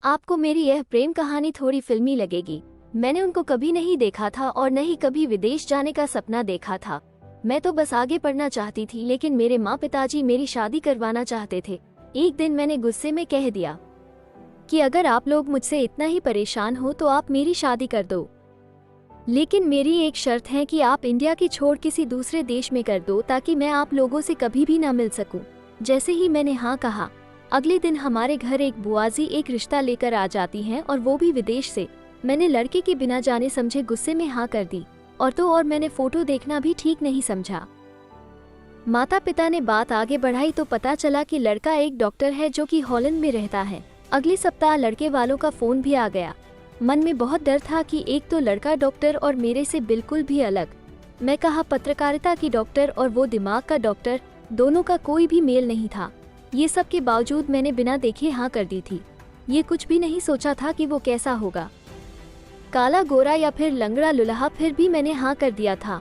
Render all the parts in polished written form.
आपको मेरी यह प्रेम कहानी थोड़ी फिल्मी लगेगी। मैंने उनको कभी नहीं देखा था और न ही कभी विदेश जाने का सपना देखा था। मैं तो बस आगे पढ़ना चाहती थी, लेकिन मेरे माँ पिताजी मेरी शादी करवाना चाहते थे। एक दिन मैंने गुस्से में कह दिया कि अगर आप लोग मुझसे इतना ही परेशान हो तो आप मेरी शादी कर दो, लेकिन मेरी एक शर्त है कि आप इंडिया की छोड़ किसी दूसरे देश में कर दो, ताकि मैं आप लोगों से कभी भी ना मिल सकूं। जैसे ही मैंने हाँ कहा, अगले दिन हमारे घर एक बुआजी एक रिश्ता लेकर आ जाती हैं, और वो भी विदेश से। मैंने लड़के के बिना जाने समझे गुस्से में हाँ कर दी, और तो और मैंने फोटो देखना भी ठीक नहीं समझा। माता पिता ने बात आगे बढ़ाई तो पता चला कि लड़का एक डॉक्टर है जो कि हॉलैंड में रहता है। अगले सप्ताह लड़के वालों का फोन भी आ गया। मन में बहुत डर था कि एक तो लड़का डॉक्टर और मेरे से बिल्कुल भी अलग। मैं कहा पत्रकारिता की डॉक्टर और वो दिमाग का डॉक्टर, दोनों का कोई भी मेल नहीं था। ये सब के बावजूद मैंने बिना देखे हाँ कर दी थी। ये कुछ भी नहीं सोचा था कि वो कैसा होगा, काला गोरा या फिर लंगड़ा लुल्हा, फिर भी मैंने हाँ कर दिया था।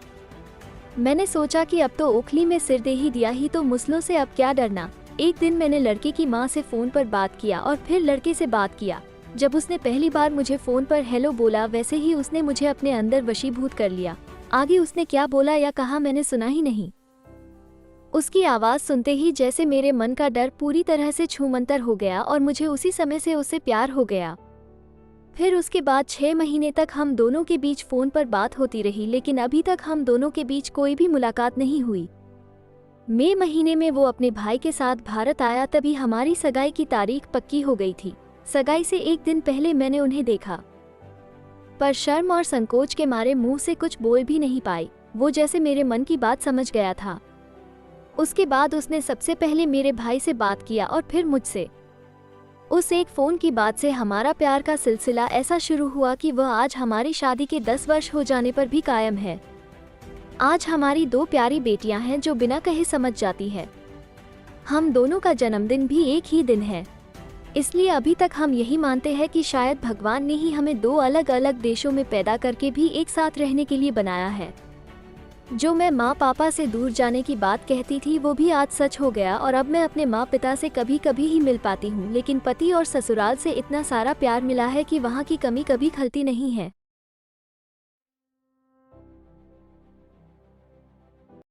मैंने सोचा कि अब तो ओखली में सिर दे ही दिया ही तो मुसलों से अब क्या डरना। एक दिन मैंने लड़के की माँ से फोन पर बात किया और फिर लड़के से बात किया। जब उसने पहली बार मुझे फोन पर हेलो बोला, वैसे ही उसने मुझे अपने अंदर वशीभूत कर लिया। आगे उसने क्या बोला या कहा मैंने सुना ही नहीं। उसकी आवाज़ सुनते ही जैसे मेरे मन का डर पूरी तरह से छूमंतर हो गया और मुझे उसी समय से उससे प्यार हो गया। फिर उसके बाद 6 महीने तक हम दोनों के बीच फ़ोन पर बात होती रही, लेकिन अभी तक हम दोनों के बीच कोई भी मुलाकात नहीं हुई। मई महीने में वो अपने भाई के साथ भारत आया, तभी हमारी सगाई की तारीख पक्की हो गई थी। सगाई से एक दिन पहले मैंने उन्हें देखा, पर शर्म और संकोच के मारे मुंह से कुछ बोल भी नहीं पाई। वो जैसे मेरे मन की बात समझ गया था। उसके बाद उसने सबसे पहले मेरे भाई से बात किया और फिर मुझसे। उस एक फ़ोन की बात से हमारा प्यार का सिलसिला ऐसा शुरू हुआ कि वह आज हमारी शादी के 10 वर्ष हो जाने पर भी कायम है। आज हमारी 2 प्यारी बेटियां हैं जो बिना कहे समझ जाती है। हम दोनों का जन्मदिन भी एक ही दिन है, इसलिए अभी तक हम यही मानते हैं कि शायद भगवान ने ही हमें 2 अलग अलग देशों में पैदा करके भी एक साथ रहने के लिए बनाया है। जो मैं माँ पापा से दूर जाने की बात कहती थी वो भी आज सच हो गया, और अब मैं अपने माँ पिता से कभी कभी ही मिल पाती हूँ, लेकिन पति और ससुराल से इतना सारा प्यार मिला है कि वहाँ की कमी कभी खलती नहीं है।